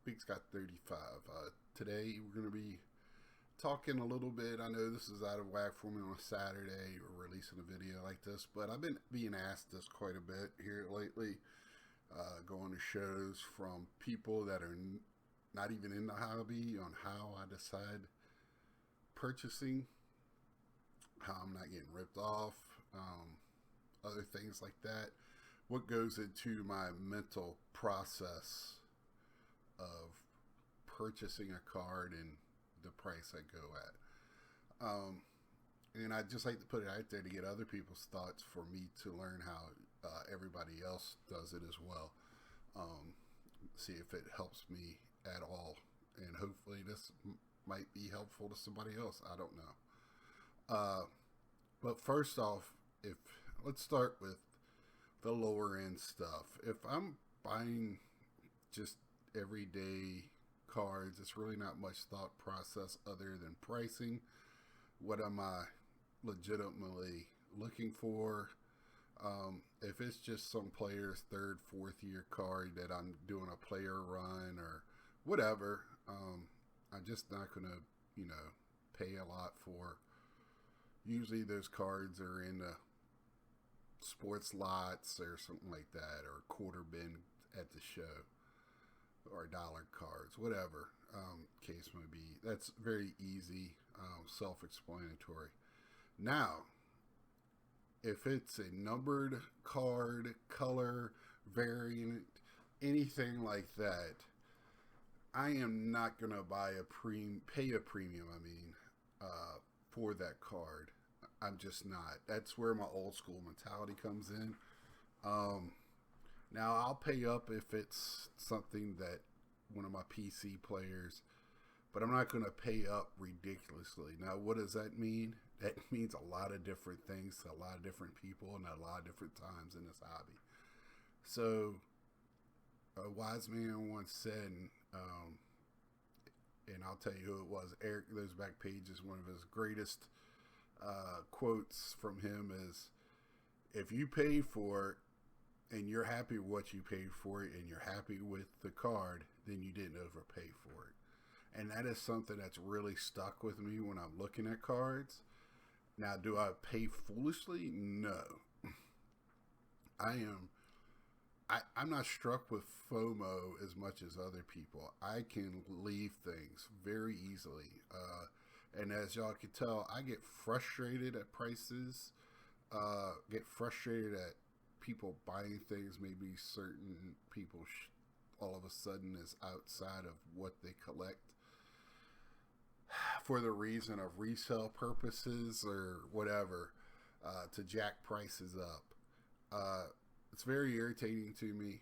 Big Scott 35. Today we're going to be talking a little bit. I know this is out of whack for me on a Saturday or releasing a video like this, but I've been being asked this quite a bit here lately. Going to shows from people that are not even in the hobby on how I decide purchasing, how I'm not getting ripped off, other things like that. What goes into my mental process of purchasing a card and the price I go at. And I just like to put it out there to get other people's thoughts for me to learn how everybody else does it as well. See if it helps me at all. And hopefully this might be helpful to somebody else. I don't know. But first off, let's start with the lower end stuff. If I'm buying just everyday cards, it's really not much thought process other than pricing. What am I legitimately looking for? If it's just some player's third, fourth year card that I'm doing a player run or whatever, I'm just not going to, pay a lot for. Usually those cards are in the sports lots or something like that, or quarter bin at the show, or dollar cards, whatever case may be. That's very easy, self-explanatory. Now, if it's a numbered card, color, variant, anything like that, I am not going to pay a premium, for that card. I'm just not. That's where my old school mentality comes in. Now, I'll pay up if it's something that one of my PC players, but I'm not going to pay up ridiculously. Now, what does that mean? That means a lot of different things to a lot of different people and at a lot of different times in this hobby. So, a wise man once said, and I'll tell you who it was, Eric Losback Page, is one of his greatest quotes from him is, if you pay for it and you're happy with what you paid for it and you're happy with the card, then you didn't overpay for it. And that is something that's really stuck with me when I'm looking at cards. Now, do I pay foolishly? No. I'm not struck with FOMO as much as other people. I can leave things very easily. And as y'all can tell, I get frustrated at prices, get frustrated at people buying things maybe certain people all of a sudden is outside of what they collect for the reason of resale purposes or whatever, to jack prices up. It's very irritating to me.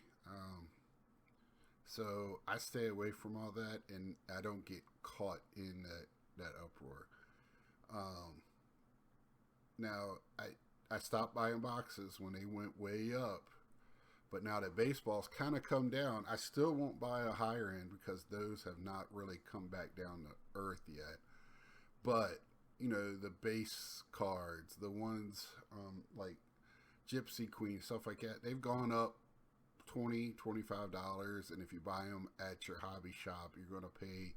So I stay away from all that, and I don't get caught in that uproar. Now, I stopped buying boxes when they went way up. But now that baseball's kind of come down, I still won't buy a higher end because those have not really come back down to earth yet. But, the base cards, the ones like Gypsy Queen, stuff like that, they've gone up $20, $25. And if you buy them at your hobby shop, you're going to pay,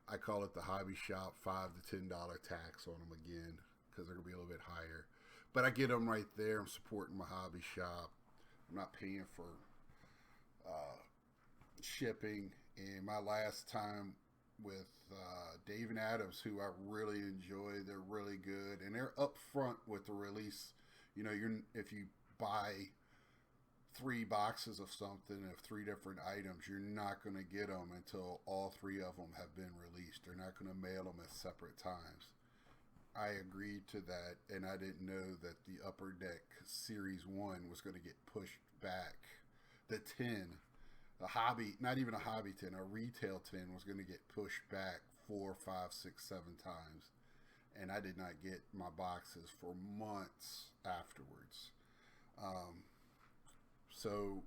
I call it the hobby shop, $5 to $10 tax on them again because they're going to be a little bit higher. But I get them right there. I'm supporting my hobby shop. I'm not paying for shipping. And my last time with Dave and Adams, who I really enjoy, they're really good, and they're upfront with the release. If you buy 3 boxes of something of 3 different items, you're not going to get them until all 3 of them have been released. They're not going to mail them at separate times. I agreed to that, and I didn't know that the Upper Deck Series 1 was going to get pushed back. The 10, a hobby, not even a hobby 10, a retail 10 was going to get pushed back 4, 5, 6, 7 times. And I did not get my boxes for months afterwards. So,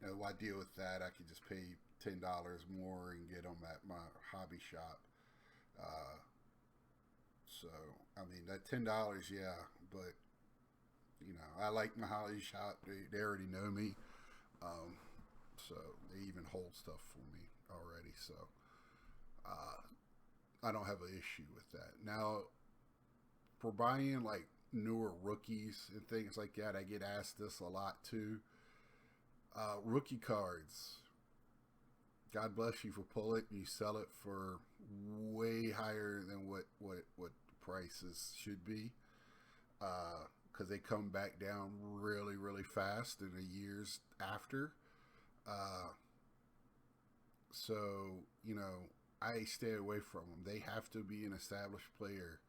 I deal with that. I could just pay $10 more and get them at my hobby shop. So, that $10, yeah, but, I like my hobby shop. They already know me. So, they even hold stuff for me. already. So I don't have an issue with that. Now, for buying like newer rookies and things like that, I get asked this a lot too. Rookie cards. God bless you for pull it and you sell it for way higher than what prices should be. Because they come back down really fast in the years after. So, you know, I stay away from them. They have to be an established player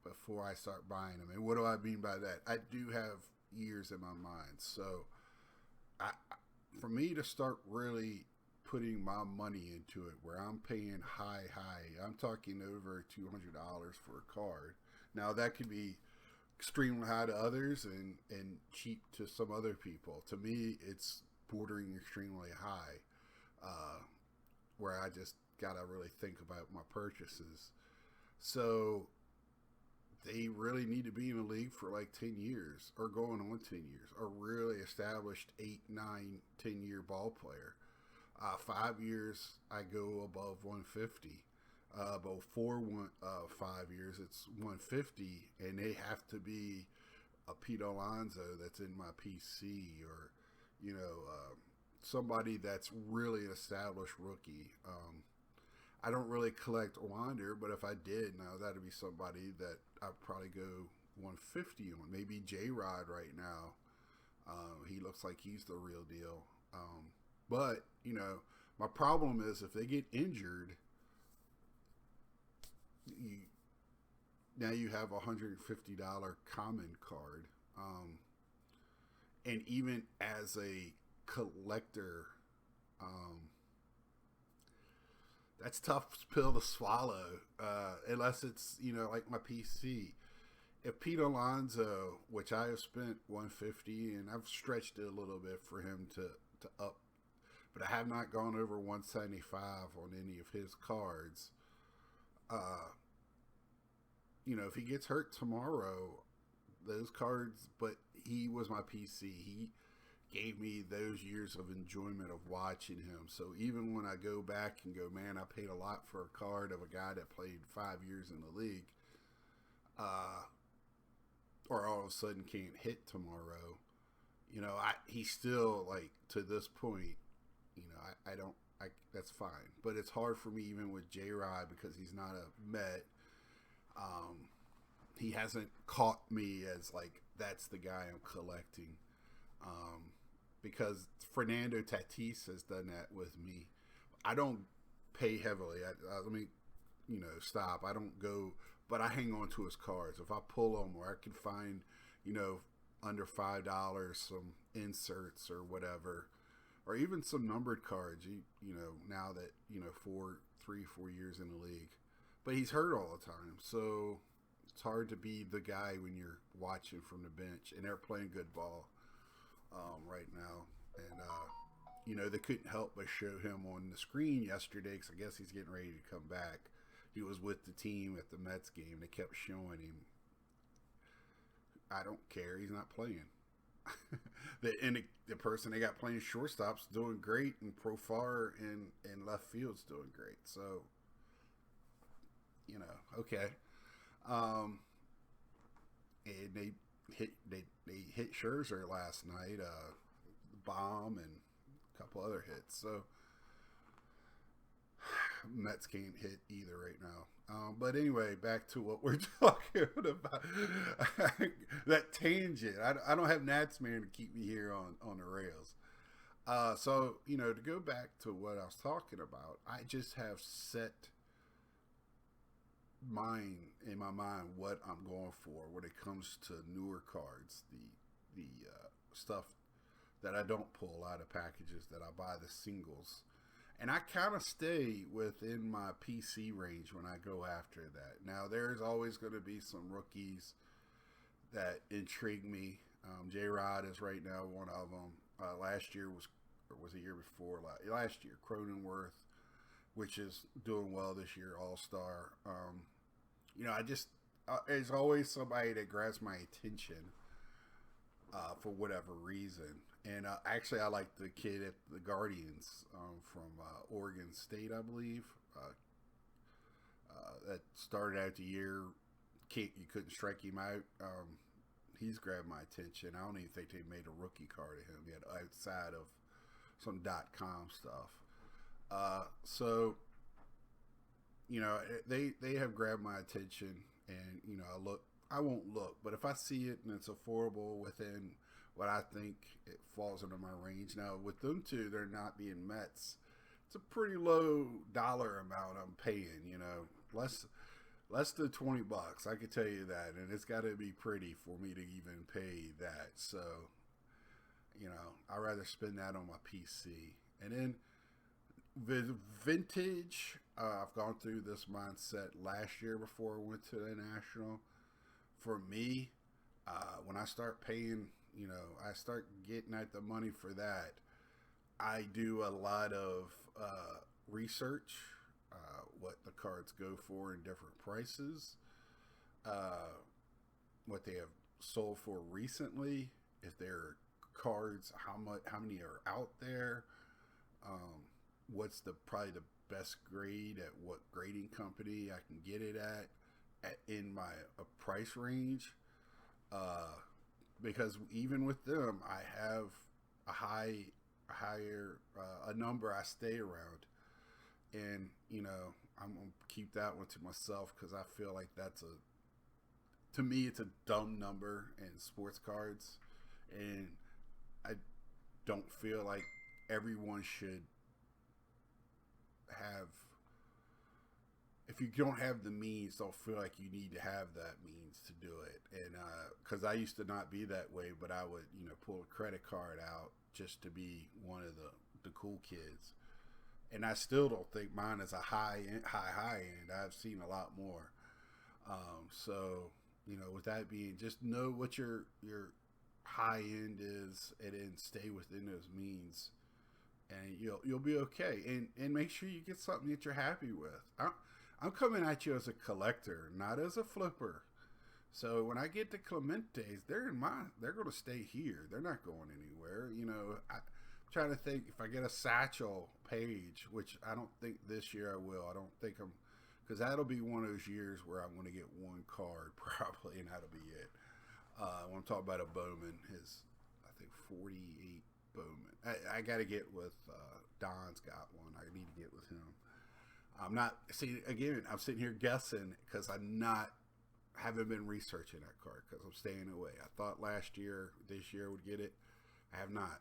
before I start buying them. And what do I mean by that? I do have years in my mind. So, for me to start really putting my money into it, where I'm paying high, I'm talking over $200 for a card. Now, that could be extremely high to others and cheap to some other people. To me, it's bordering extremely high, where I just got to really think about my purchases. So they really need to be in the league for like 10 years or going on 10 years, a really established 8, 9, 10-year ball player. 5 years, I go above 150. Before 5 years, it's 150, and they have to be a Pete Alonso that's in my PC, or somebody that's really an established rookie. I don't really collect Wander, but if I did, now that'd be somebody that I'd probably go 150 on. Maybe J-Rod right now. He looks like he's the real deal. But, my problem is if they get injured, now you have a $150 common card. And even as a collector, that's tough pill to swallow, unless it's, like my PC. If Pete Alonso, which I have spent 150, and I've stretched it a little bit for him to up, but I have not gone over 175 on any of his cards. If he gets hurt tomorrow, those cards, but he was my PC. He gave me those years of enjoyment of watching him. So even when I go back and go, man, I paid a lot for a card of a guy that played 5 years in the league, or all of a sudden can't hit tomorrow, he's still, like, to this point, that's fine. But it's hard for me even with J-Rod because he's not a Met. He hasn't caught me as, like, that's the guy I'm collecting. Because Fernando Tatis has done that with me. I don't pay heavily. Let me, stop. I don't go, but I hang on to his cards. If I pull them or I can find, under $5, some inserts or whatever, or even some numbered cards, now that, 3-4 years in the league. But he's hurt all the time, so it's hard to be the guy when you're watching from the bench, and they're playing good ball right now. And, they couldn't help but show him on the screen yesterday because I guess he's getting ready to come back. He was with the team at the Mets game. They kept showing him. I don't care. He's not playing. The person they got playing shortstop's doing great, and Profar and left field's doing great. So, okay. And they hit Scherzer last night, bomb and a couple other hits. So Mets can't hit either right now. But anyway, back to what we're talking about. That tangent. I don't have Nats man to keep me here on the rails. So, to go back to what I was talking about, I just have set in my mind what I'm going for when it comes to newer cards, the stuff that I don't pull out of packages, that I buy the singles. And I kind of stay within my PC range when I go after that. Now, there's always going to be some rookies that intrigue me. J-Rod is right now one of them. Last year was the year before last year, Cronenworth, which is doing well this year, All-Star. There's always somebody that grabs my attention for whatever reason. And actually, I like the kid at the Guardians from Oregon State, I believe. That started out the year. You couldn't strike him out. He's grabbed my attention. I don't even think they made a rookie card of him yet, outside of some .com stuff. So you know, they have grabbed my attention, and you know, I won't look, but if I see it and it's affordable within what I think it falls under my range. Now with them two, they're not being Mets. It's a pretty low dollar amount I'm paying. You know, less than $20. I can tell you that, and it's got to be pretty for me to even pay that. So, you know, I'd rather spend that on my PC. And then with vintage, I've gone through this mindset last year before I went to the National. For me, when I start paying, you know, I start getting at the money for that. I do a lot of research, what the cards go for in different prices, what they have sold for recently, if they're cards, how many are out there, what's probably the best grade at what grading company I can get it at in my price range, because even with them, I have a higher number I stay around, and you know, I'm gonna keep that one to myself because I feel like to me it's a dumb number in sports cards, and I don't feel like everyone should have. If you don't have the means, don't feel like you need to have that means to do it. And because I used to not be that way, but I would, you know, pull a credit card out just to be one of the cool kids. And I still don't think mine is a high end. I've seen a lot more. So, you know, with that being, just know what your high end is, and then stay within those means, and you'll be okay. And make sure you get something that you're happy with. I'm coming at you as a collector, not as a flipper. So when I get to Clementes, they're going to stay here. They're not going anywhere. You know, I'm trying to think if I get a Satchel page, which I don't think this year I will. I don't think because that'll be one of those years where I'm going to get one card probably, and that'll be it. When I'm talking about a Bowman, I think 48 Bowman. I got to get with Don's got one. I need to get with him. I'm not, see, again, I'm sitting here guessing because haven't been researching that card because I'm staying away. I thought this year would get it. I have not.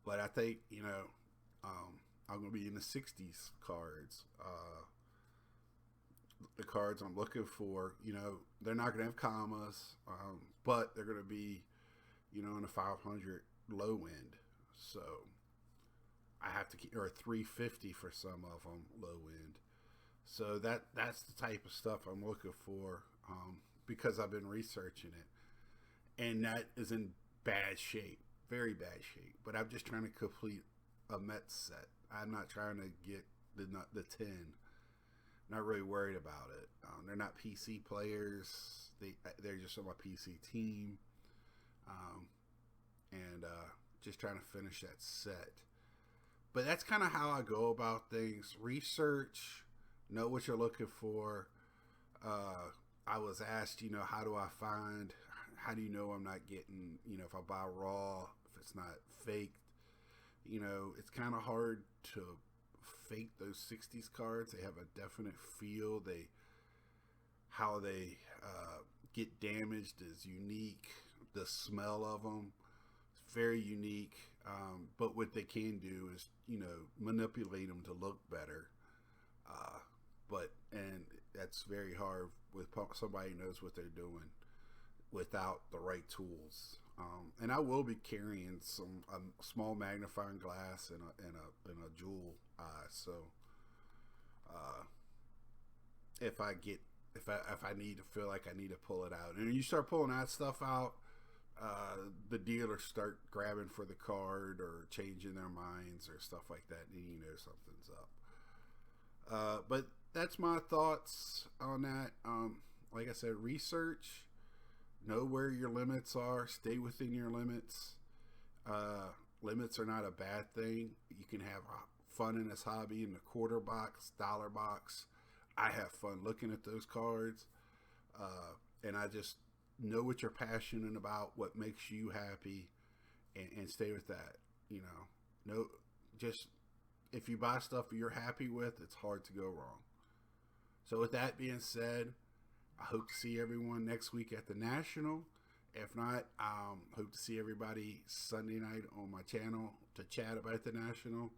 But I think, you know, I'm going to be in the 60s cards. The cards I'm looking for, you know, they're not going to have commas, but they're going to be, you know, in the 500 low end. So I have to keep, or 350 for some of them low end. So that's the type of stuff I'm looking for, because I've been researching it, and that is in bad shape, very bad shape. But I'm just trying to complete a Mets set. I'm not trying to get the 10. Not really worried about it. They're not PC players. They're just on my PC team, and just trying to finish that set. But that's kind of how I go about things. Research. Know what you're looking for. I was asked, you know, how do you know I'm not getting, you know, if I buy raw, if it's not faked, you know, it's kind of hard to fake those 60s cards. They have a definite feel. How they get damaged is unique. The smell of them is very unique. But what they can do is, you know, manipulate them to look better. And that's very hard with somebody who knows what they're doing without the right tools. And I will be carrying a small magnifying glass and a jewel eye. So if I need to feel like I need to pull it out, and you start pulling that stuff out, the dealers start grabbing for the card or changing their minds or stuff like that, and you know something's up. But that's my thoughts on that. Like I said, research, know where your limits are, stay within your limits. limits are not a bad thing. You can have fun in this hobby in the quarter box, dollar box. I have fun looking at those cards. And I just know what you're passionate about, what makes you happy, and stay with that. You know, no, just if you buy stuff you're happy with, it's hard to go wrong. So with that being said, I hope to see everyone next week at the National. If not, hope to see everybody Sunday night on my channel to chat about the National.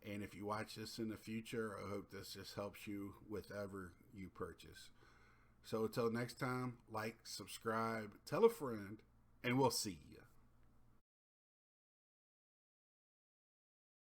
And if you watch this in the future, I hope this just helps you with whatever you purchase. So until next time, like, subscribe, tell a friend, and we'll see you.